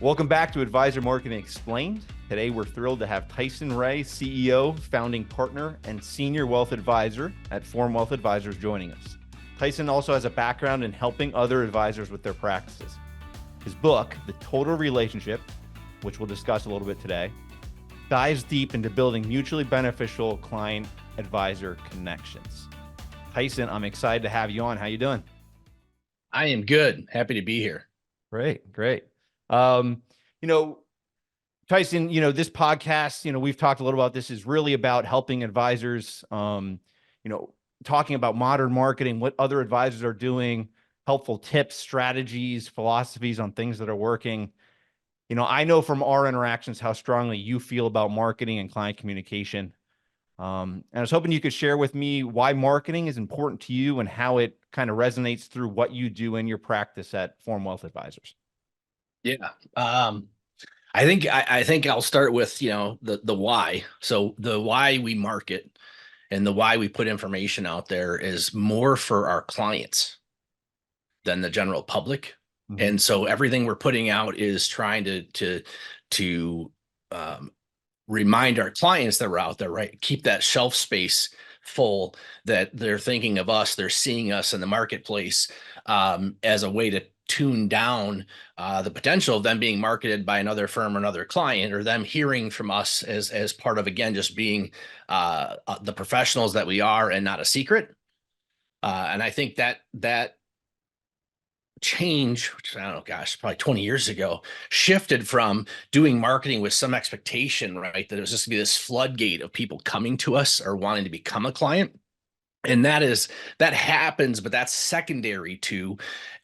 Welcome back to Advisor Marketing Explained. Today, we're thrilled to have Tyson Ray, CEO, founding partner, and senior wealth advisor at Form Wealth Advisors joining us. Tyson also has a background in helping other advisors with their practices. His book, The Total Relationship, which we'll discuss a little bit today, dives deep into building mutually beneficial client-advisor connections. Tyson, I'm excited to have you on. How you doing? I am good. Happy to be here. Great. Tyson, this podcast, we've talked a little about this, is really about helping advisors, talking about modern marketing, what other advisors are doing, helpful tips, strategies, philosophies on things that are working. I know from our interactions how strongly you feel about marketing and client communication. And I was hoping you could share with me why marketing is important to you and how it kind of resonates through what you do in your practice at Form Wealth Advisors. Yeah. I think I'll start with, the why. So the why we market and the why we put information out there is more for our clients than the general public. Mm-hmm. And so everything we're putting out is trying to remind our clients that we're out there, right? Keep that shelf space full, that they're thinking of us, they're seeing us in the marketplace as a way to tune down the potential of them being marketed by another firm or another client, or them hearing from us as part of, again, just being the professionals that we are and not a secret. And I think that change, which I don't know, gosh, probably 20 years ago, shifted from doing marketing with some expectation, right? That it was just gonna be this floodgate of people coming to us or wanting to become a client. And that happens, but that's secondary to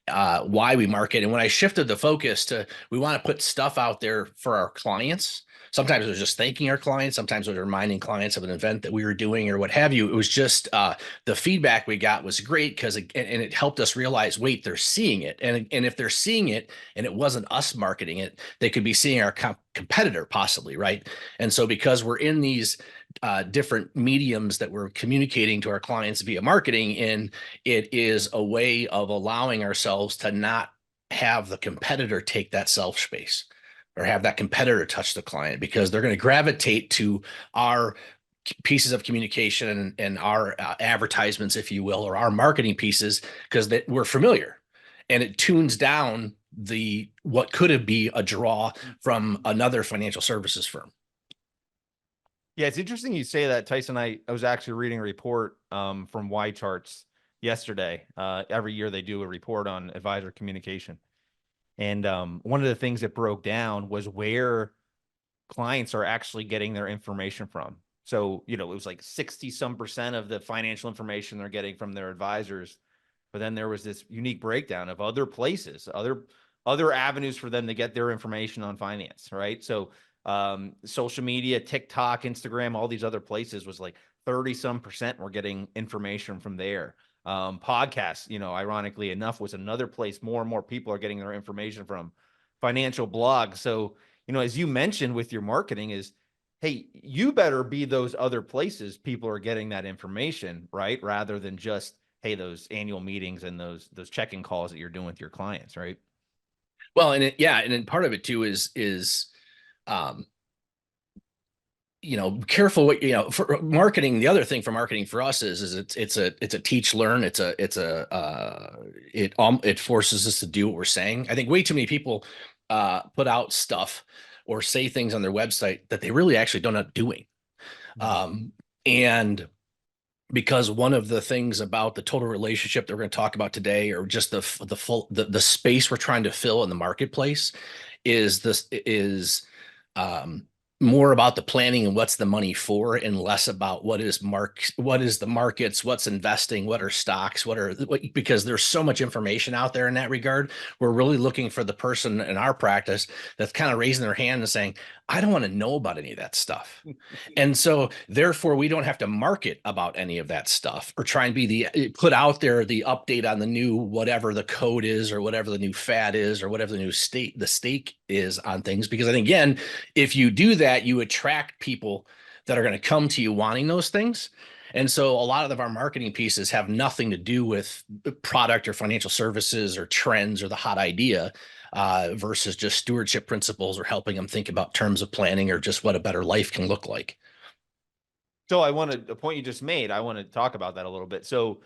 why we market. And when I shifted the focus to, we want to put stuff out there for our clients. Sometimes it was just thanking our clients. Sometimes it was reminding clients of an event that we were doing or what have you. It was just the feedback we got was great because it helped us realize, wait, they're seeing it. And if they're seeing it and it wasn't us marketing it, they could be seeing our competitor possibly, right? And so because we're in these different mediums that we're communicating to our clients via marketing in, it is a way of allowing ourselves to not have the competitor take that shelf space or have that competitor touch the client, because they're going to gravitate to our pieces of communication and our advertisements, if you will, or our marketing pieces, because we're familiar, and it tunes down what could be a draw from another financial services firm. Yeah, it's interesting you say that, Tyson. I was actually reading a report from Y Charts yesterday. Every year they do a report on advisor communication. And one of the things that broke down was where clients are actually getting their information from. So, it was like 60% of the financial information they're getting from their advisors. But then there was this unique breakdown of other places, other avenues for them to get their information on finance, right? So social media, TikTok, Instagram, all these other places was like 30% were getting information from there. Podcasts, ironically enough, was another place more and more people are getting their information from. Financial blogs. So, as you mentioned with your marketing is, hey, you better be those other places people are getting that information, right? Rather than just, hey, those annual meetings and those check-in calls that you're doing with your clients, right? Well, and then part of it too is careful what, for marketing. The other thing for marketing for us is it's a teach learn. It forces us to do what we're saying. I think way too many people put out stuff or say things on their website that they really actually don't know doing. And because one of the things about the total relationship that we're going to talk about today, or just the space we're trying to fill in the marketplace, is more about the planning and what's the money for, and less about what is the markets, what's investing, what are stocks, because there's so much information out there in that regard. We're really looking for the person in our practice that's kind of raising their hand and saying, I don't want to know about any of that stuff. And so therefore we don't have to market about any of that stuff or try and put out there the update on the new, whatever the code is, or whatever the new fad is, or whatever the stake is on things. Because I think, again, if you do that, you attract people that are going to come to you wanting those things. And so a lot of our marketing pieces have nothing to do with product or financial services or trends or the hot idea, versus just stewardship principles or helping them think about terms of planning or just what a better life can look like. So I wanted the point you just made. I want to talk about that a little bit. So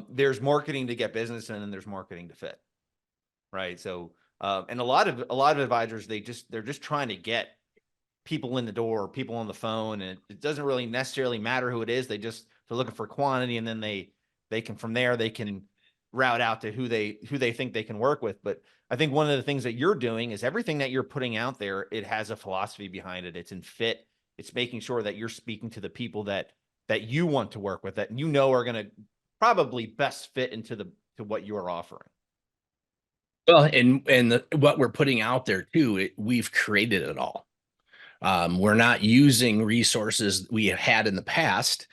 there's marketing to get business, and then there's marketing to fit, right? So and a lot of advisors, they're just trying to get people in the door, people on the phone, and it doesn't really necessarily matter who it is. They're looking for quantity, and then they can, from there they can route out to who they think they can work with. But I think one of the things that you're doing is everything that you're putting out there, it has a philosophy behind it. It's in fit. It's making sure that you're speaking to the people that you want to work with, that you know are going to probably best fit into to what you're offering. Well, and what we're putting out there too, we've created it all. We're not using resources we have had in the past,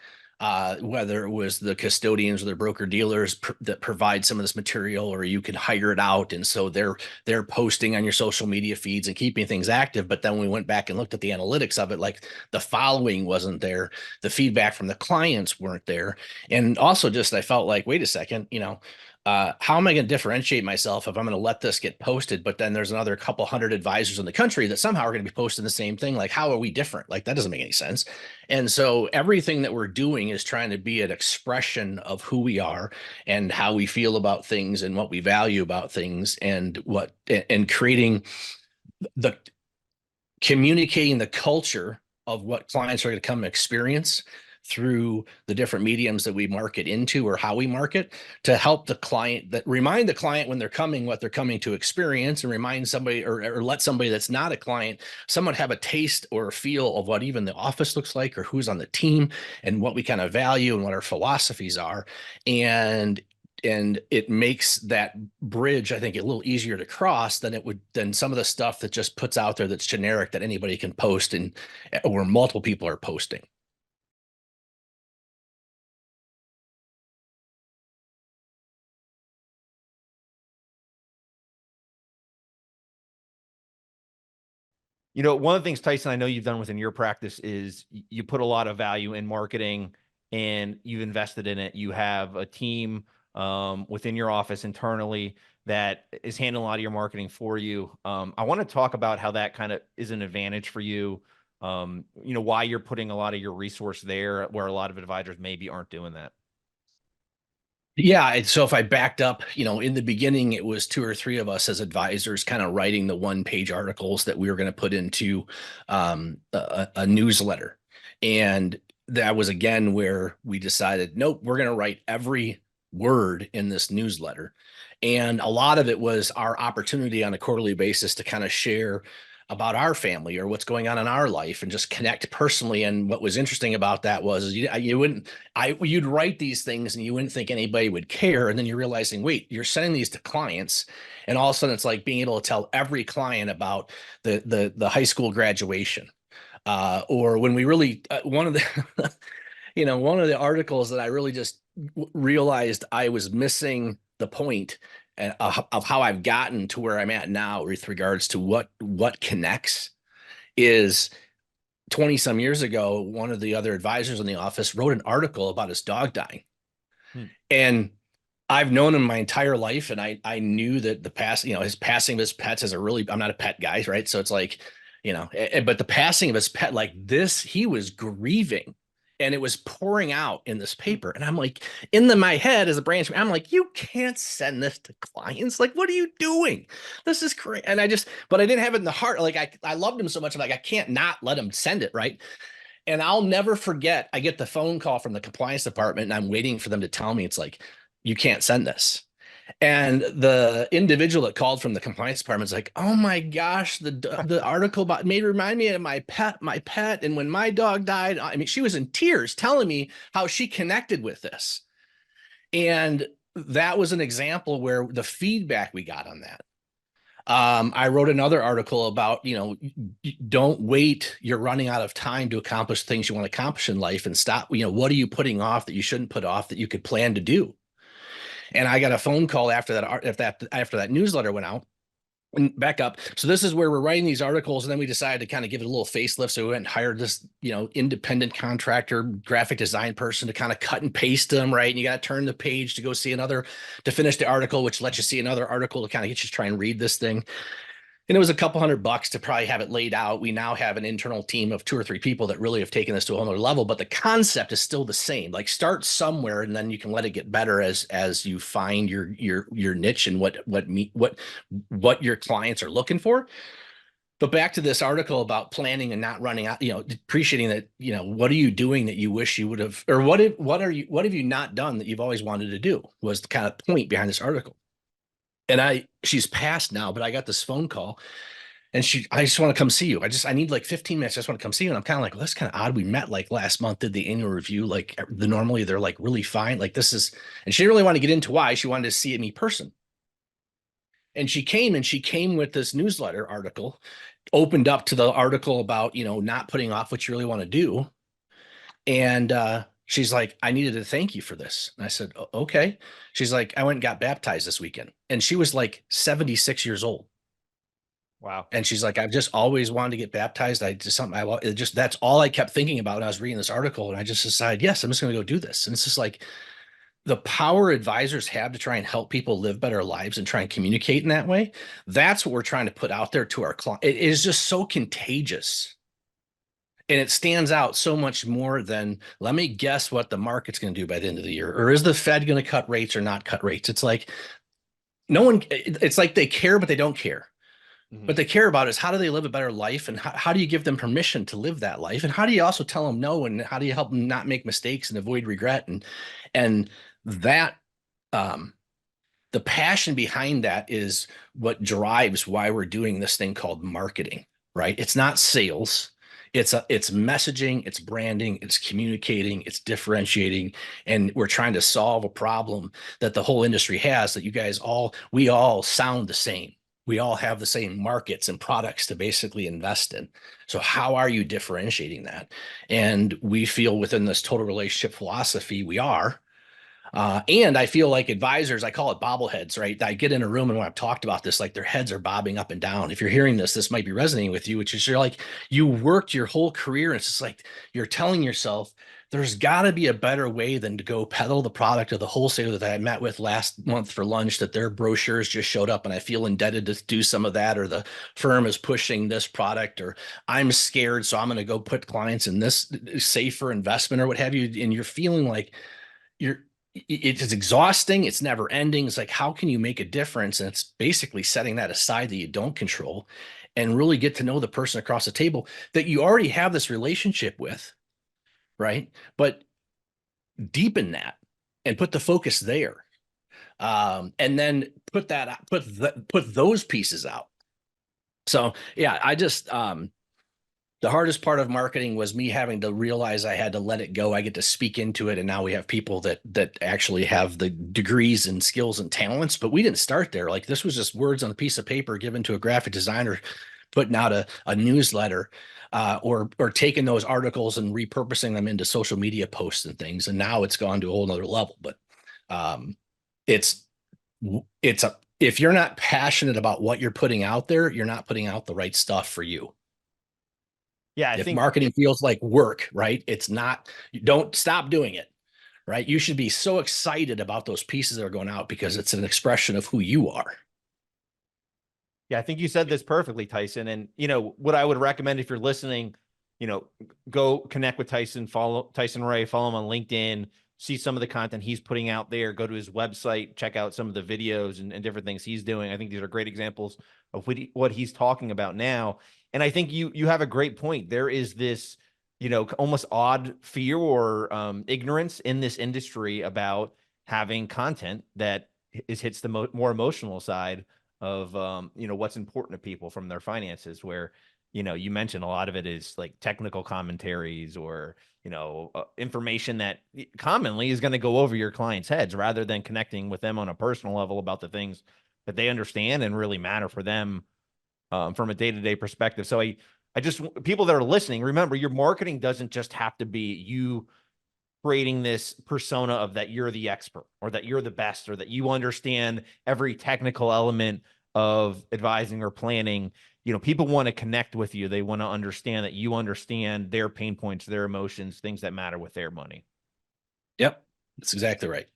whether it was the custodians or the broker dealers that provide some of this material, or you can hire it out. And so they're posting on your social media feeds and keeping things active. But then when we went back and looked at the analytics of it, like the following wasn't there, the feedback from the clients weren't there. And also just, I felt like, wait a second, how am I going to differentiate myself if I'm going to let this get posted, but then there's another couple hundred advisors in the country that somehow are going to be posting the same thing? Like, how are we different? Like, that doesn't make any sense. And so everything that we're doing is trying to be an expression of who we are and how we feel about things and what we value about things, and creating the communicating the culture of what clients are going to come experience through the different mediums that we market into, or how we market, to help the client, that remind the client when they're coming what they're coming to experience, and remind somebody, or let somebody that's not a client somewhat have a taste or a feel of what even the office looks like, or who's on the team, and what we kind of value and what our philosophies are. And it makes that bridge, I think, a little easier to cross than some of the stuff that just puts out there that's generic that anybody can post, and or multiple people are posting. One of the things, Tyson, I know you've done within your practice is you put a lot of value in marketing, and you've invested in it. You have a team within your office internally that is handling a lot of your marketing for you. I want to talk about how that kind of is an advantage for you. Why you're putting a lot of your resource there, where a lot of advisors maybe aren't doing that. Yeah. So if I backed up, in the beginning, it was two or three of us as advisors kind of writing the one-page articles that we were going to put into a newsletter. And that was, again, where we decided, nope, we're going to write every word in this newsletter. And a lot of it was our opportunity on a quarterly basis to kind of share about our family or what's going on in our life, and just connect personally. And what was interesting about that was you'd write these things and you wouldn't think anybody would care. And then you're realizing, wait, you're sending these to clients. And all of a sudden it's like being able to tell every client about the high school graduation. Or when we really, one of the, one of the articles that I really just realized I was missing the point of how I've gotten to where I'm at now with regards to what connects, is 20 some years ago, one of the other advisors in the office wrote an article about his dog dying. And I've known him my entire life. And I knew that his passing of his pets I'm not a pet guy, right? So it's like, but the passing of his pet like this, he was grieving. And it was pouring out in this paper. And I'm like, my head as a branch, I'm like, you can't send this to clients. Like, what are you doing? This is great. And but I didn't have it in the heart. Like, I loved him so much. I'm like, I can't not let him send it. Right. And I'll never forget, I get the phone call from the compliance department, and I'm waiting for them to tell me, it's like, you can't send this. And the individual that called from the compliance department is like, oh my gosh, the article remind me of my pet. And when my dog died, I mean, she was in tears telling me how she connected with this. And that was an example where the feedback we got on that. I wrote another article about, don't wait. You're running out of time to accomplish things you want to accomplish in life, and stop. What are you putting off that you shouldn't put off that you could plan to do? And I got a phone call after that newsletter went out And back up. So this is where we're writing these articles, and then we decided to kind of give it a little facelift. So we went and hired this, independent contractor, graphic design person to kind of cut and paste them, right? And you got to turn the page to go see another, to finish the article, which lets you see another article to kind of get you to try and read this thing. And it was a couple $100 to probably have it laid out. We now have an internal team of 2 or 3 people that really have taken this to a whole other level, but the concept is still the same. Like, start somewhere, and then you can let it get better as you find your niche and what your clients are looking for. But back to this article about planning and not running out, appreciating that, what are you doing that you wish you would have, or what have you not done that you've always wanted to do, was the kind of point behind this article. And she's passed now, but I got this phone call, and I just want to come see you. I need like 15 minutes. I just want to come see you. And I'm kind of like, well, that's kind of odd. We met like last month, did the annual review. Like, normally they're like really fine. Like, this is, and she didn't really want to get into why. She wanted to see me person. And she came with this newsletter article, opened up to the article about, not putting off what you really want to do. And, she's like, I needed to thank you for this. And I said, okay. She's like, I went and got baptized this weekend. And she was like 76 years old. Wow. And she's like, I've just always wanted to get baptized. That's all I kept thinking about when I was reading this article. And I just decided, yes, I'm just going to go do this. And it's just like, the power advisors have to try and help people live better lives and try and communicate in that way. That's what we're trying to put out there to our client. It is just so contagious. And it stands out so much more than, let me guess what the market's going to do by the end of the year. Or is the Fed going to cut rates or not cut rates? It's like, it's like they care, but they don't care. Mm-hmm. What they care about is, how do they live a better life? And how do you give them permission to live that life? And how do you also tell them no? And how do you help them not make mistakes and avoid regret? And that, the passion behind that is what drives why we're doing this thing called marketing, right? It's not sales. It's messaging, it's branding, it's communicating, it's differentiating, and we're trying to solve a problem that the whole industry has, that we all sound the same. We all have the same markets and products to basically invest in. So how are you differentiating that? And we feel within this total relationship philosophy, we are. And I feel like advisors, I call it bobbleheads, right? I get in a room, and when I've talked about this, like, their heads are bobbing up and down. If you're hearing this might be resonating with you, which is, you're like, you worked your whole career, and it's just like, you're telling yourself, there's got to be a better way than to go peddle the product of the wholesaler that I met with last month for lunch, that their brochures just showed up and I feel indebted to do some of that, or the firm is pushing this product, or I'm scared, so I'm going to go put clients in this safer investment or what have you. And you're feeling like it's exhausting. It's never ending. It's like, how can you make a difference? And it's basically setting that aside that you don't control, and really get to know the person across the table that you already have this relationship with, right? But deepen that and put the focus there. And then put those pieces out. So yeah, the hardest part of marketing was me having to realize I had to let it go. I get to speak into it. And now we have people that actually have the degrees and skills and talents, but we didn't start there. Like, this was just words on a piece of paper given to a graphic designer, putting out a newsletter, or taking those articles and repurposing them into social media posts and things. And now it's gone to a whole nother level. But if you're not passionate about what you're putting out there, you're not putting out the right stuff for you. Yeah, I if think marketing feels like work, right? It's not. Don't stop doing it, right? You should be so excited about those pieces that are going out, because it's an expression of who you are. Yeah, I think you said this perfectly, Tyson. And, what I would recommend, if you're listening, go connect with Tyson, follow Tyson Ray, follow him on LinkedIn, see some of the content he's putting out there, go to his website, check out some of the videos and different things he's doing. I think these are great examples of what he's talking about now. And I think you have a great point. There is this, almost odd fear or ignorance in this industry about having content that hits the more emotional side of, what's important to people from their finances, where, you mentioned a lot of it is like technical commentaries or, information that commonly is going to go over your clients' heads, rather than connecting with them on a personal level about the things that they understand and really matter for them, from a day-to-day perspective. So I just, people that are listening, remember, your marketing doesn't just have to be you creating this persona of that you're the expert, or that you're the best, or that you understand every technical element of advising or planning, people want to connect with you. They want to understand that you understand their pain points, their emotions, things that matter with their money. Yep. That's exactly right.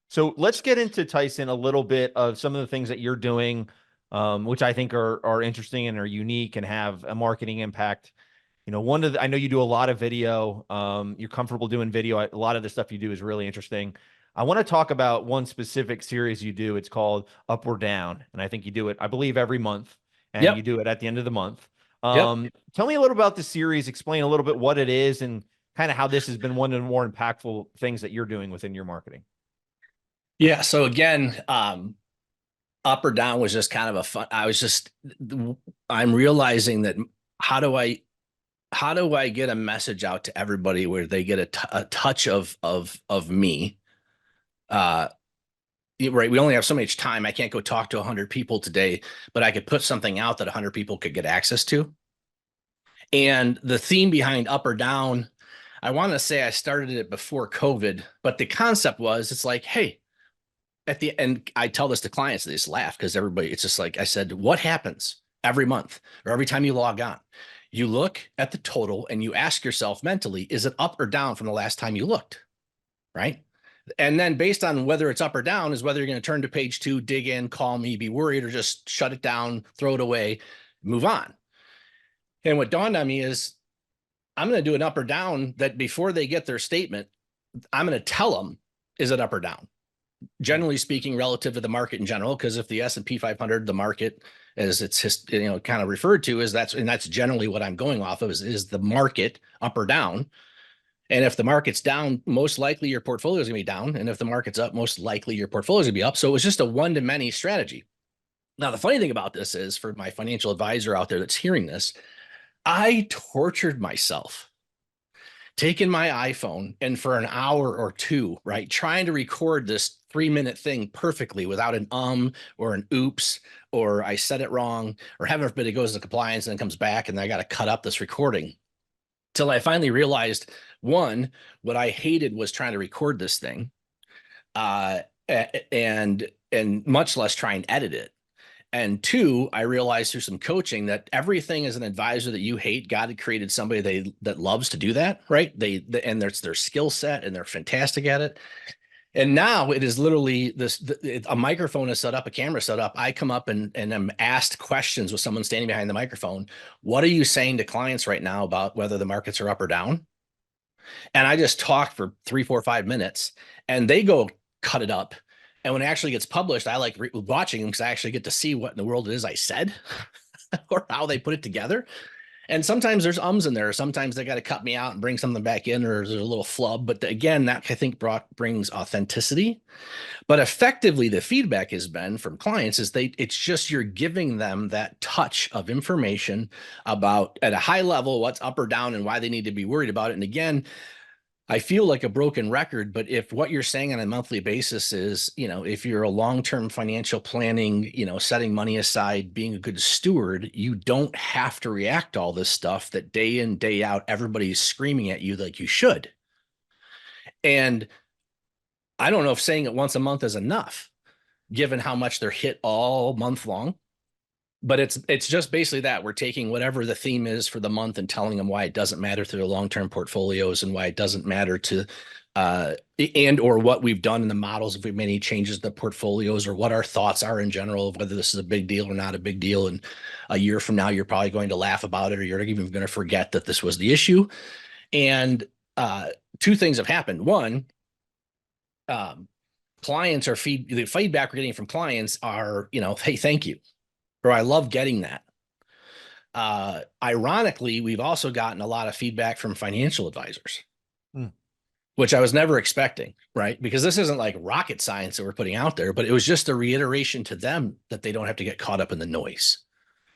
So let's get into, Tyson, a little bit of some of the things that you're doing, which I think are interesting and are unique and have a marketing impact. I know you do a lot of video. You're comfortable doing video. A lot of the stuff you do is really interesting. I want to talk about one specific series you do. It's called Up or Down. And I think you do it, I believe, every month, and you Yep. do it at the end of the month. Yep. Tell me a little about the series, explain a little bit what it is and kind of how this has been one of the more impactful things that you're doing within your marketing. Yeah. So again, Up or Down was just kind of a fun. I'm realizing that how do I get a message out to everybody where they get a touch of me? Right. We only have so much time. I can't go talk to 100 people today, but I could put something out that 100 people could get access to. And the theme behind Up or Down, I want to say I started it before COVID, but the concept was, it's like, hey, at the end, I tell this to clients, they just laugh because it's just like I said, what happens every month or every time you log on? You look at the total and you ask yourself mentally, is it up or down from the last time you looked? Right. And then based on whether it's up or down is whether you're going to turn to page 2, dig in, call me, be worried, or just shut it down, throw it away, move on. And what dawned on me is I'm going to do an up or down that before they get their statement, I'm going to tell them, is it up or down? Generally speaking, relative to the market in general, because if the S&P 500, the market, as it's kind of referred to, that's generally what I'm going off of is the market up or down. And if the market's down, most likely your portfolio is going to be down. And if the market's up, most likely your portfolio is going to be up. So it was just a one-to-many strategy. Now, the funny thing about this is, for my financial advisor out there that's hearing this, I tortured myself taking my iPhone and for an hour or two, right, trying to record this 3-minute thing perfectly without an or an oops, or I said it wrong, or heaven forbid it goes to compliance and then comes back and I got to cut up this recording. Till I finally realized, one, what I hated was trying to record this thing, and much less try and edit it. And two, I realized through some coaching that everything as an advisor that you hate, God had created somebody that loves to do that, right? And there's their skill set and they're fantastic at it. And now it is literally a microphone is set up, a camera set up. I come up and I'm asked questions with someone standing behind the microphone. What are you saying to clients right now about whether the markets are up or down? And I just talk for 3, 4, 5 minutes and they go cut it up. And when it actually gets published, I like watching them because I actually get to see what in the world it is I said or how they put it together. And sometimes there's ums in there. Sometimes they got to cut me out and bring something back in, or there's a little flub. But again, that I think brings authenticity. But effectively, the feedback has been from clients is it's just you're giving them that touch of information about at a high level what's up or down and why they need to be worried about it. And again, I feel like a broken record, but if what you're saying on a monthly basis is, if you're a long-term financial planning, setting money aside, being a good steward, you don't have to react to all this stuff that day in, day out, everybody's screaming at you like you should. And I don't know if saying it once a month is enough, given how much they're hit all month long. But it's just basically that we're taking whatever the theme is for the month and telling them why it doesn't matter to their long-term portfolios and why it doesn't matter to and or what we've done in the models, if we've made any changes to the portfolios, or what our thoughts are in general of whether this is a big deal or not a big deal. And a year from now, you're probably going to laugh about it, or you're even going to forget that this was the issue. And two things have happened. One, clients are the feedback we're getting from clients are, hey, thank you. Or I love getting that. Ironically, we've also gotten a lot of feedback from financial advisors, which I was never expecting, right? Because this isn't like rocket science that we're putting out there, but it was just a reiteration to them that they don't have to get caught up in the noise,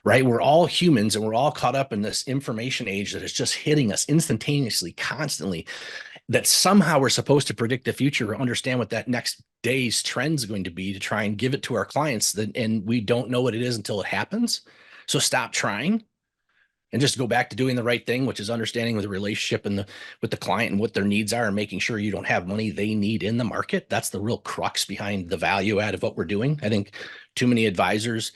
right? We're all humans and we're all caught up in this information age that is just hitting us instantaneously, constantly, that somehow we're supposed to predict the future or understand what that next day's trend is going to be to try and give it to our clients. And we don't know what it is until it happens. So stop trying. and just go back to doing the right thing, which is understanding the relationship and with the client and what their needs are and making sure you don't have money they need in the market. That's the real crux behind the value add of what we're doing. I think too many advisors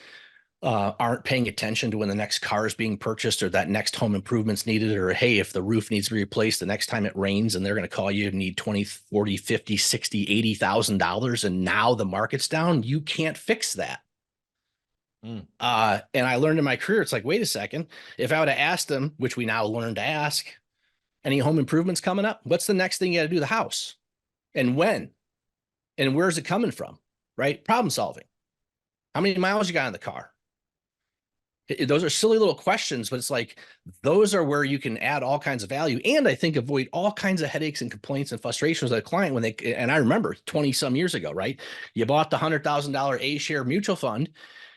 aren't paying attention to when the next car is being purchased or that next home improvement's needed, or hey, if the roof needs to be replaced the next time it rains, and they're going to call you and need 20, 40, 50, 60, $80,000. And now the market's down. You can't fix that. And I learned in my career, it's like, wait a second, if I would have asked them, which we now learn to ask, any home improvements coming up, what's the next thing you got to do to the house, and when, and where's it coming from? Right? Problem solving. How many miles you got in the car? Those are silly little questions, but it's like, those are where you can add all kinds of value. And I think avoid all kinds of headaches and complaints and frustrations with a client when and I remember 20 some years ago, right? You bought the $100,000 A-share mutual fund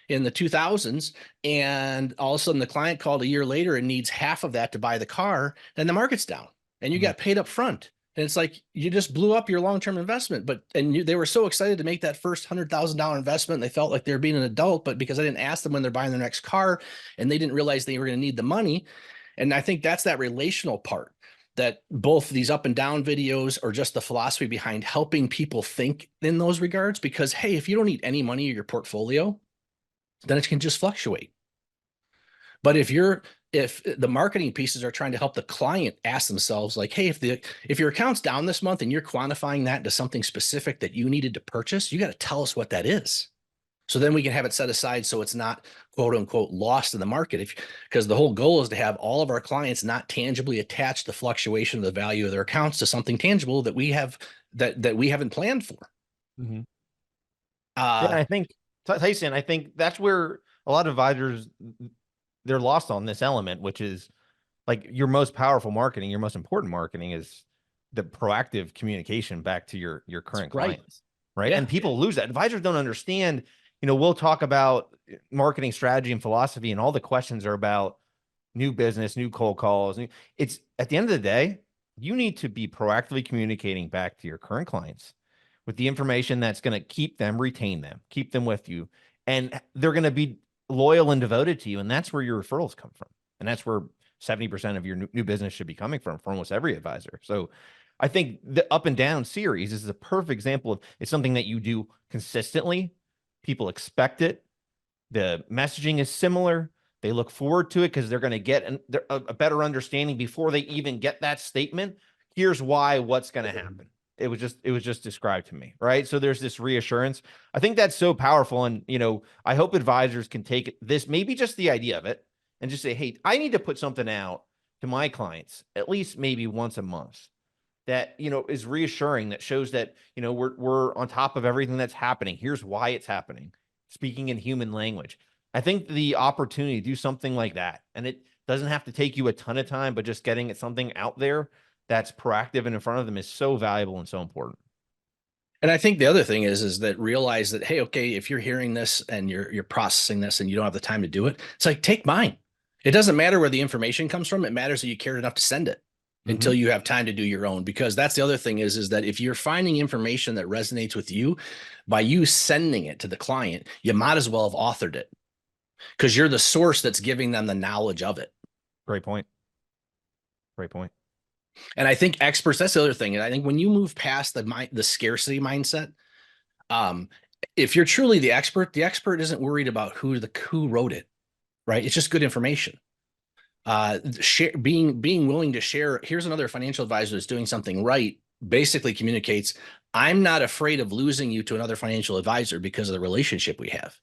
in the 2000s, and all of a sudden the client called a year later and needs half of that to buy the car, and the market's down and you got paid up front. And it's like, you just blew up your long-term investment, they were so excited to make that first $100,000 investment. They felt like they were being an adult, but because I didn't ask them when they're buying their next car, and they didn't realize they were going to need the money. And I think that's that relational part, that both these up and down videos or just the philosophy behind helping people think in those regards, because, hey, if you don't need any money in your portfolio, then it can just fluctuate. But if the marketing pieces are trying to help the client ask themselves, like, hey, if your account's down this month and you're quantifying that into something specific that you needed to purchase, you got to tell us what that is. So then we can have it set aside so it's not quote unquote lost in the market. Because the whole goal is to have all of our clients not tangibly attach the fluctuation of the value of their accounts to something tangible that we have that we haven't planned for. Yeah, I think, Tyson, I think that's where a lot of advisors, they're lost on this element, which is like your most powerful marketing, your most important marketing is the proactive communication back to your current clients, right? Yeah. And people lose that. Advisors don't understand, we'll talk about marketing strategy and philosophy, and all the questions are about new business, new cold calls. It's at the end of the day, you need to be proactively communicating back to your current clients with the information that's going to keep them, retain them, keep them with you. And they're going to be loyal and devoted to you. And that's where your referrals come from. And that's where 70% of your new business should be coming from for almost every advisor. So I think the up and down series is a perfect example of, it's something that you do consistently. People expect it. The messaging is similar. They look forward to it because they're going to get a better understanding before they even get that statement. Here's why, what's going to happen. It was just described to me, right? So there's this reassurance. I think that's so powerful. And, I hope advisors can take this, maybe just the idea of it, and just say, hey, I need to put something out to my clients, at least maybe once a month, that, is reassuring, that shows that, we're on top of everything that's happening. Here's why it's happening. Speaking in human language. I think the opportunity to do something like that, and it doesn't have to take you a ton of time, but just getting something out there that's proactive and in front of them is so valuable and so important. And I think the other thing is that realize that, hey, okay, if you're hearing this and you're processing this and you don't have the time to do it, it's like, take mine. It doesn't matter where the information comes from. It matters that you cared enough to send it until you have time to do your own. Because that's the other thing is that if you're finding information that resonates with you, by you sending it to the client, you might as well have authored it, because you're the source that's giving them the knowledge of it. Great point. Great point. And I think experts, that's the other thing. And I think when you move past the scarcity mindset, if you're truly the expert isn't worried about who wrote it, right? It's just good information. Being willing to share. Here's another financial advisor that's doing something right, basically communicates, I'm not afraid of losing you to another financial advisor because of the relationship we have.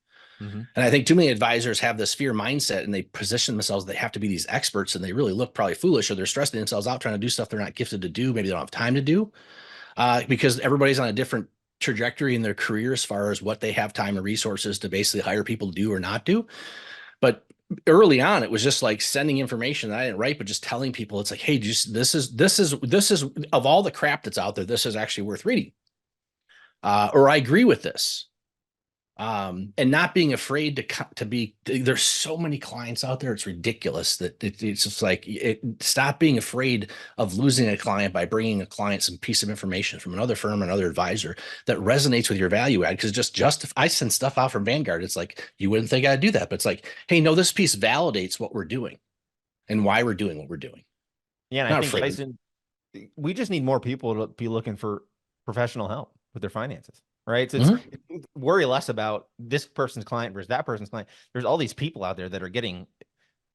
And I think too many advisors have this fear mindset, and they position themselves, they have to be these experts, and they really look probably foolish, or they're stressing themselves out trying to do stuff they're not gifted to do. Maybe they don't have time to do, because everybody's on a different trajectory in their career as far as what they have time and resources to basically hire people to do or not do. But early on, it was just like sending information that I didn't write, but just telling people, it's like, hey, this is of all the crap that's out there, this is actually worth reading. Or I agree with this. And not being afraid to be, there's so many clients out there. It's ridiculous that it's just like, stop being afraid of losing a client by bringing a client some piece of information from another firm, another advisor that resonates with your value add. Because if I send stuff out from Vanguard, it's like, you wouldn't think I'd do that, but it's like, hey, no, this piece validates what we're doing. and why we're doing what we're doing. Yeah, and I Not think, afraid. Tyson, we just need more people to be looking for professional help with their finances, right? So Mhm. worry less about this person's client versus that person's client. There's all these people out there that are getting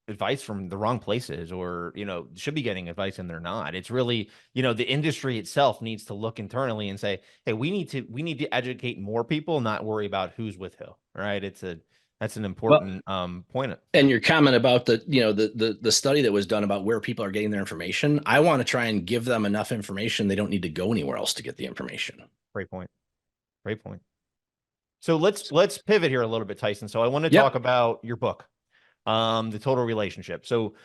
advice from the wrong places, or should be getting advice and they're not. It's really, the industry itself needs to look internally and say, hey, we need to educate more people, not worry about who's with who, right? That's an Well, important point. and your comment about the study that was done about where people are getting their information, I want to try and give them enough information they don't need to go anywhere else to get the information. Great point. Great point. So let's pivot here a little bit, Tyson. So I want to talk Yep. about your book, the total relationship. So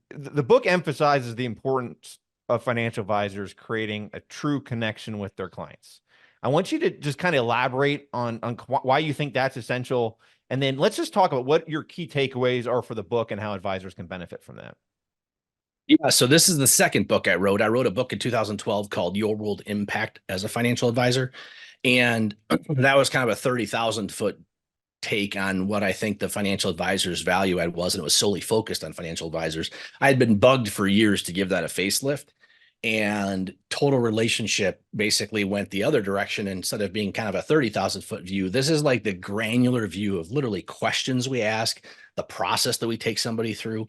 the book emphasizes the importance of financial advisors creating a true connection with their clients. I want you to just kind of elaborate on why you think that's essential. And then let's just talk about what your key takeaways are for the book and how advisors can benefit from that. Yeah, so this is the second book I wrote. I wrote a book in 2012 called Your World Impact as a Financial Advisor. And that was kind of a 30,000-foot take on what I think the financial advisor's value add was, and it was solely focused on financial advisors. I had been bugged for years to give that a facelift, and total relationship basically went the other direction. Instead of being kind of a 30,000-foot view, this is like the granular view of literally questions we ask, the process that we take somebody through,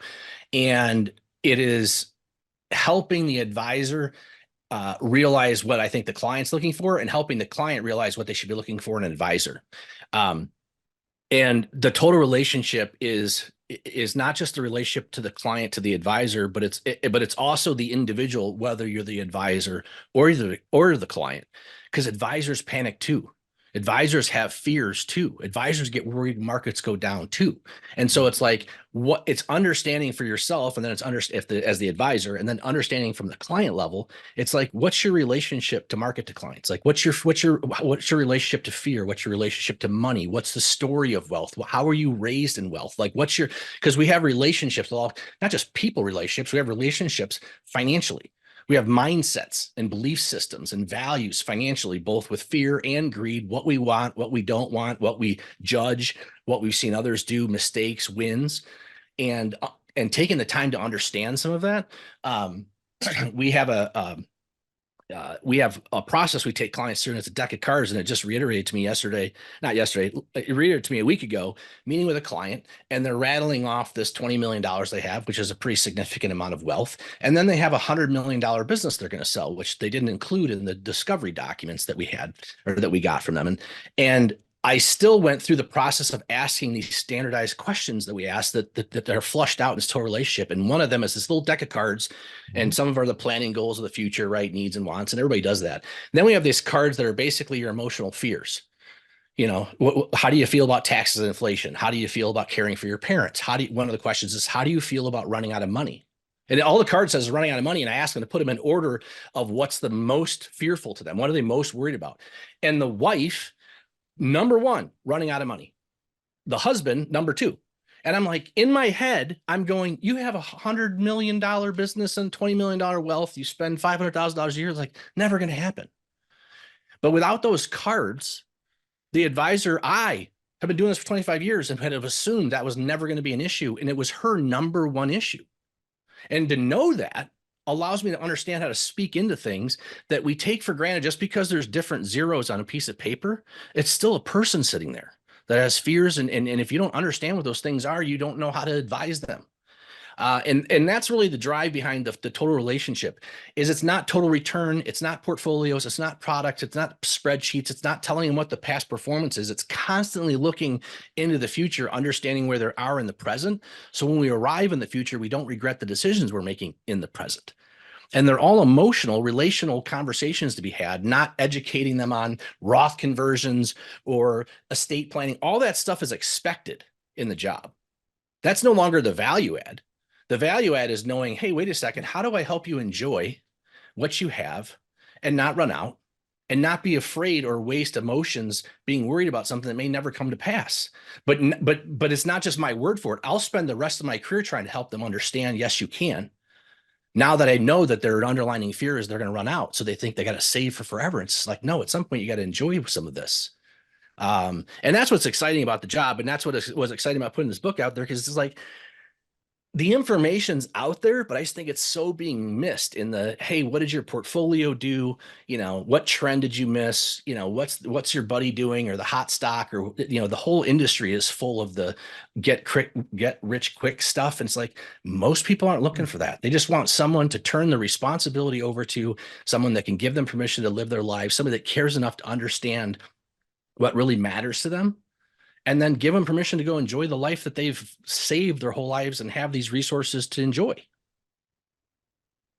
and it is helping the advisor realize what I think the client's looking for, and helping the client realize what they should be looking for in an advisor. And the total relationship is not just the relationship to the client, to the advisor, but it's also the individual, whether you're the advisor or the client, because advisors panic too. Advisors have fears too. Advisors get worried markets go down too. And so it's like it's understanding for yourself, and then it's as the advisor, and then understanding from the client level. It's like, what's your relationship to market to clients? Like, what's your relationship to fear? What's your relationship to money? What's the story of wealth? How are you raised in wealth? Like, because we have relationships, not just people relationships, we have relationships financially. We have mindsets and belief systems and values financially, both with fear and greed, what we want, what we don't want, what we judge, what we've seen others do, mistakes, wins, and taking the time to understand some of that. We have a process we take clients through, and it's a deck of cards. And it just reiterated to me it reiterated to me a week ago, meeting with a client, and they're rattling off this $20 million they have, which is a pretty significant amount of wealth. And then they have a $100 million business they're going to sell, which they didn't include in the discovery documents that we had, or that we got from them. And I still went through the process of asking these standardized questions that we asked that are flushed out in this total relationship. And one of them is this little deck of cards, and some of them are the planning goals of the future, right? Needs and wants, and everybody does that. And then we have these cards that are basically your emotional fears. How do you feel about taxes and inflation? How do you feel about caring for your parents? One of the questions is, how do you feel about running out of money? And all the card says is running out of money. And I ask them to put them in order of what's the most fearful to them. What are they most worried about? And the wife, number one, running out of money. The husband, number two. And I'm like, in my head, I'm going, you have $100 million business and $20 million wealth. You spend $500,000 a year. It's like, never going to happen. But without those cards, the advisor, I have been doing this for 25 years and had assumed that was never going to be an issue. And it was her number one issue. And to know that allows me to understand how to speak into things that we take for granted. Just because there's different zeros on a piece of paper, it's still a person sitting there that has fears. And if you don't understand what those things are, you don't know how to advise them. And that's really the drive behind the total relationship. It's not total return. It's not portfolios. It's not products. It's not spreadsheets. It's not telling them what the past performance is. It's constantly looking into the future, understanding where they are in the present. So when we arrive in the future, we don't regret the decisions we're making in the present. And they're all emotional, relational conversations to be had, not educating them on Roth conversions or estate planning. All that stuff is expected in the job. That's no longer the value add. The value add is knowing, hey, wait a second, how do I help you enjoy what you have and not run out, and not be afraid or waste emotions being worried about something that may never come to pass? But it's not just my word for it. I'll spend the rest of my career trying to help them understand, yes, you can. Now that I know that their underlying fear is they're going to run out, so they think they got to save for forever. It's like, no, at some point you got to enjoy some of this. And that's what's exciting about the job. And that's what was exciting about putting this book out there, because it's like, the information's out there, but I just think it's so being missed in the, hey, what did your portfolio do? You know, what trend did you miss? You know, what's your buddy doing, or the hot stock, or, you know, the whole industry is full of the get rich quick stuff. And it's like, most people aren't looking for that. They just want someone to turn the responsibility over to, someone that can give them permission to live their lives, somebody that cares enough to understand what really matters to them, and then give them permission to go enjoy the life that they've saved their whole lives and have these resources to enjoy.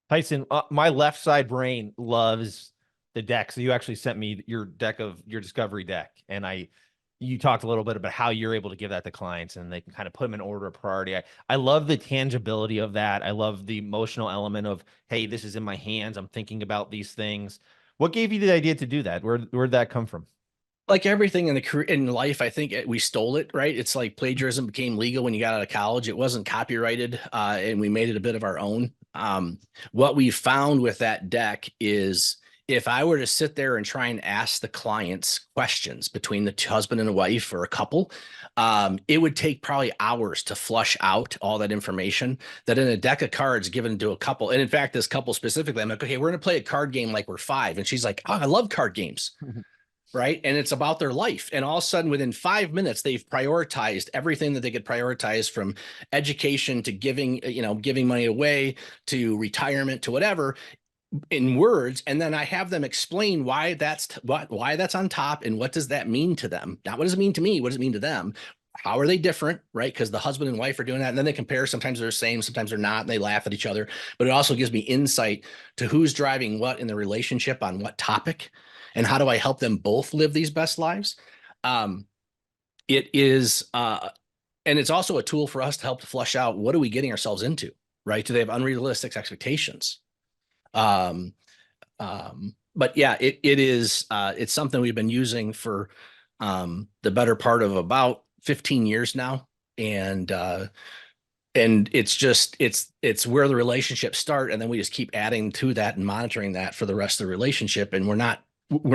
Tyson, my left side brain loves the deck. So you actually sent me your deck of your discovery deck, and you talked a little bit about how you're able to give that to clients and they can kind of put them in order of priority. I love the tangibility of that. I love the emotional element of, hey, this is in my hands. I'm thinking about these things. What gave you the idea to do that? Where'd that come from? Like everything in the career in life, I think we stole it, right? It's like plagiarism became legal when you got out of college. It wasn't copyrighted, and we made it a bit of our own. What we found with that deck is, if I were to sit there and try and ask the clients questions between the husband and a wife or a couple, it would take probably hours to flush out all that information that in a deck of cards given to a couple. And in fact, this couple specifically, I'm like, okay, we're going to play a card game like we're 5. And she's like, oh, I love card games. Right. And it's about their life. And all of a sudden, within 5 minutes, they've prioritized everything that they could prioritize, from education to giving, giving money away, to retirement, to whatever, in words. And then I have them explain why that's on top, and what does that mean to them? Not what does it mean to me? What does it mean to them? How are they different? Right. Because the husband and wife are doing that. And then they compare. Sometimes they're the same, sometimes they're not. And they laugh at each other. But it also gives me insight to who's driving what in the relationship on what topic, and how do I help them both live these best lives. It is, and it's also a tool for us to help flush out, what are we getting ourselves into, right? Do they have unrealistic expectations? But yeah, it is, it's something we've been using for the better part of about 15 years now. And it's just, it's where the relationships start. And then we just keep adding to that and monitoring that for the rest of the relationship. And we're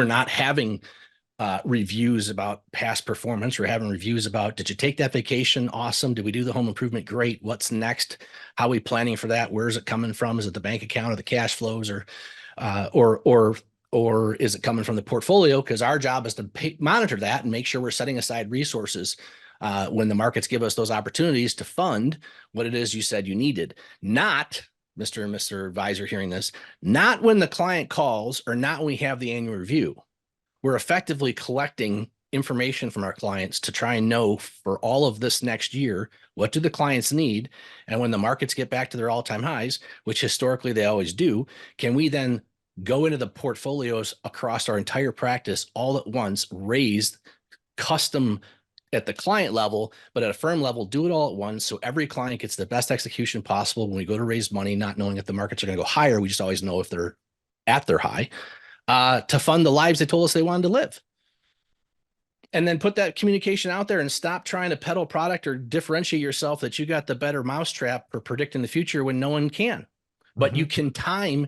not having reviews about past performance. We're having reviews about, did you take that vacation? Awesome. Did we do the home improvement? Great. What's next? How are we planning for that? Where is it coming from? Is it the bank account or the cash flows, or is it coming from the portfolio? Because our job is to monitor that and make sure we're setting aside resources when the markets give us those opportunities to fund what it is you said you needed. Not, Mr. and Mr. Advisor hearing this, not when the client calls, or not when we have the annual review. We're effectively collecting information from our clients to try and know, for all of this next year, what do the clients need? And when the markets get back to their all-time highs, which historically they always do, can we then go into the portfolios across our entire practice all at once, raise custom at the client level, but at a firm level, do it all at once, so every client gets the best execution possible when we go to raise money, not knowing if the markets are going to go higher. We just always know if they're at their high, to fund the lives they told us they wanted to live. And then put that communication out there, and stop trying to peddle product or differentiate yourself that you got the better mousetrap for predicting the future when no one can. But you can time.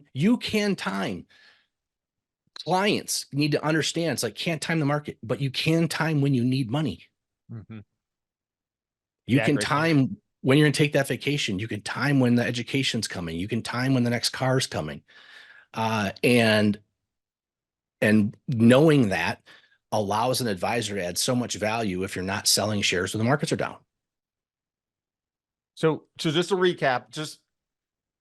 Clients need to understand, it's like, can't time the market, but you can time when you need money. You can time when you're going to take that vacation. You can time when the education's coming. You can time when the next car's coming. And knowing that allows an advisor to add so much value if you're not selling shares when the markets are down. So just to recap, just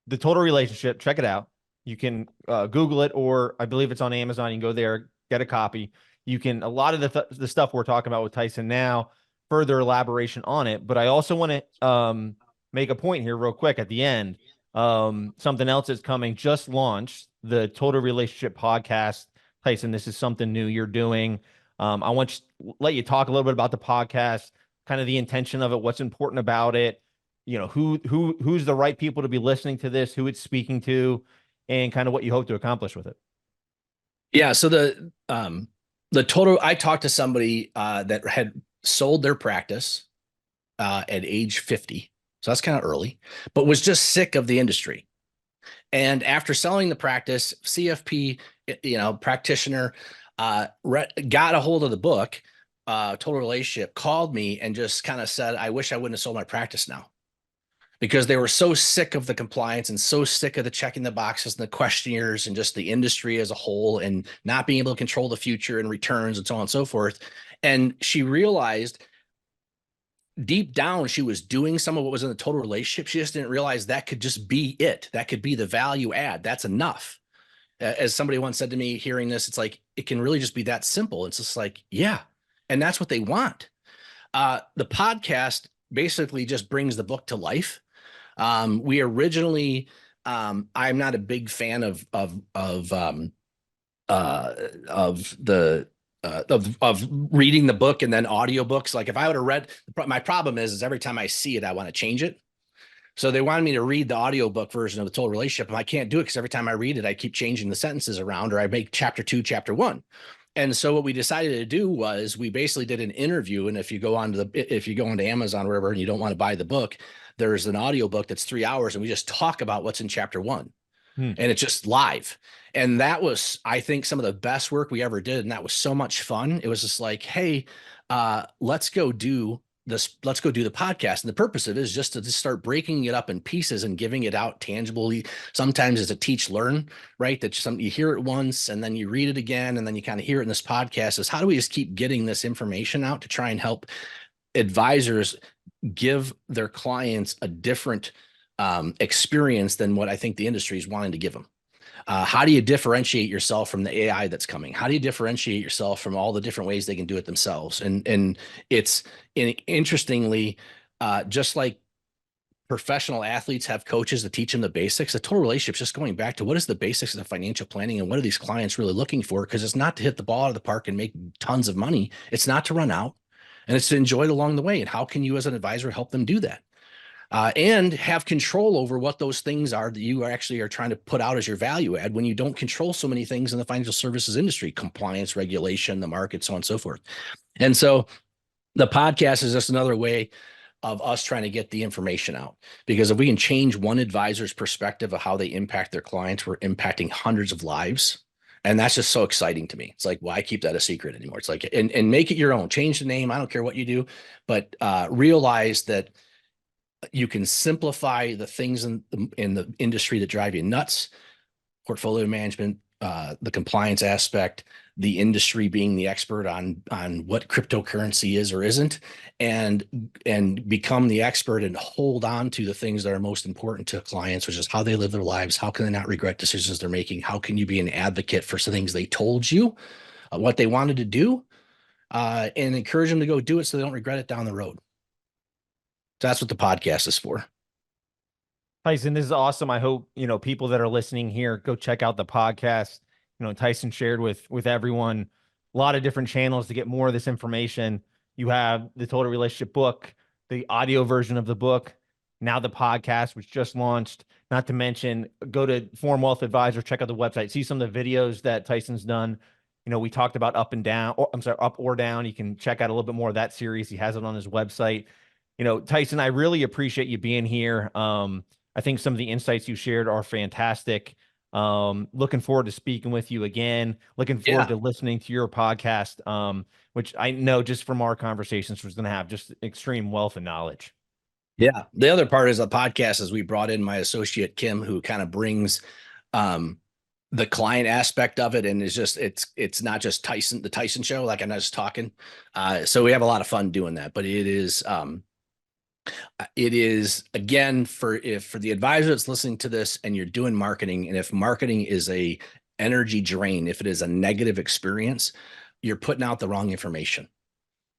the total relationship, check it out. You can Google it, or I believe it's on Amazon. You can go there, get a copy. You can, a lot of the stuff we're talking about with Tyson now, further elaboration on it. But I also want to make a point here real quick at the end. Something else is coming, just launched, the Total Relationship Podcast. Tyson, this is something new you're doing. I want to let you talk a little bit about the podcast, kind of the intention of it, what's important about it, who's the right people to be listening to this, who it's speaking to, and kind of what you hope to accomplish with it. Yeah. So the total, I talked to somebody that had sold their practice at age 50. So that's kind of early, but was just sick of the industry. And after selling the practice, CFP, practitioner, got a hold of the book, Total Relationship, called me and just kind of said, I wish I wouldn't have sold my practice now. because they were so sick of the compliance and so sick of the checking the boxes and the questionnaires and just the industry as a whole and not being able to control the future and returns and so on and so forth. And she realized deep down, she was doing some of what was in the total relationship. She just didn't realize that could just be it. That could be the value add. That's enough. As somebody once said to me, hearing this, it's like, it can really just be that simple. It's just like, yeah. And that's what they want. The podcast basically just brings the book to life. We originally, I'm not a big fan of reading the book and then audiobooks. Like if I would have read, my problem is every time I see it, I want to change it. So they wanted me to read the audiobook version of the Total Relationship, and I can't do it because every time I read it, I keep changing the sentences around, or I make chapter 2, chapter 1. And so what we decided to do was we basically did an interview. And if you go onto Amazon or wherever, and you don't want to buy the book, there's an audiobook that's 3 hours, and we just talk about what's in chapter 1. And it's just live. And that was, I think, some of the best work we ever did. And that was so much fun. It was just like, hey, let's go do this. Let's go do the podcast. And the purpose of it is just to start breaking it up in pieces and giving it out tangibly. Sometimes it's a teach learn, right? That you hear it once and then you read it again, and then you kind of hear it in this podcast. Is how do we just keep getting this information out to try and help advisors give their clients a different experience than what I think the industry is wanting to give them. How do you differentiate yourself from the AI that's coming? How do you differentiate yourself from all the different ways they can do it themselves? And it's interestingly, just like professional athletes have coaches that teach them the basics, the total relationship is just going back to what is the basics of the financial planning and what are these clients really looking for? Because it's not to hit the ball out of the park and make tons of money. It's not to run out, and it's to enjoy it along the way. And how can you as an advisor help them do that? And have control over what those things are that you actually are trying to put out as your value add when you don't control so many things in the financial services industry, compliance, regulation, the market, so on and so forth. And so the podcast is just another way of us trying to get the information out, because if we can change one advisor's perspective of how they impact their clients, we're impacting hundreds of lives. And that's just so exciting to me. It's like, why keep that a secret anymore? It's like, and make it your own, change the name. I don't care what you do, but realize that you can simplify the things in the industry that drive you nuts: portfolio management, the compliance aspect, the industry being the expert on what cryptocurrency is or isn't, and become the expert and hold on to the things that are most important to clients, which is how they live their lives. How can they not regret decisions they're making? How can you be an advocate for some things they told you what they wanted to do, and encourage them to go do it so they don't regret it down the road. So that's what the podcast is for. Tyson, this is awesome. I hope, people that are listening here, go check out the podcast. Tyson shared with everyone a lot of different channels to get more of this information. You have the Total Relationship book, the audio version of the book, now the podcast, which just launched. Not to mention, go to Forum Wealth Advisor, check out the website, see some of the videos that Tyson's done. We talked about up or down. You can check out a little bit more of that series. He has it on his website. Tyson, I really appreciate you being here. I think some of the insights you shared are fantastic. Looking forward to speaking with you again. Looking forward to listening to your podcast, which I know just from our conversations was going to have just extreme wealth of knowledge. Yeah. The other part is the podcast is we brought in my associate, Kim, who kind of brings the client aspect of it. And it's not just the Tyson show, like I'm not just talking. So we have a lot of fun doing that, but it is again, for the advisor that's listening to this and you're doing marketing, and if marketing is a energy drain, if it is a negative experience, you're putting out the wrong information.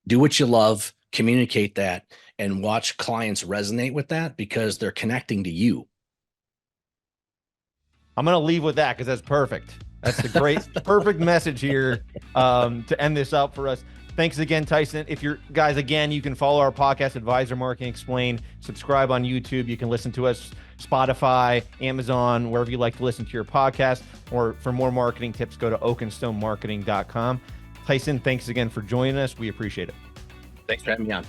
Do what you love, communicate that, and watch clients resonate with that because they're connecting to you. I'm going to leave with that because that's perfect. That's the perfect message here to end this up for us. Thanks again, Tyson. If you're guys, again, you can follow our podcast, Advisor Marketing Explained. Subscribe on YouTube. You can listen to us, Spotify, Amazon, wherever you like to listen to your podcast. Or for more marketing tips, go to oakenstonemarketing.com. Tyson, thanks again for joining us. We appreciate it. Thanks for having me on.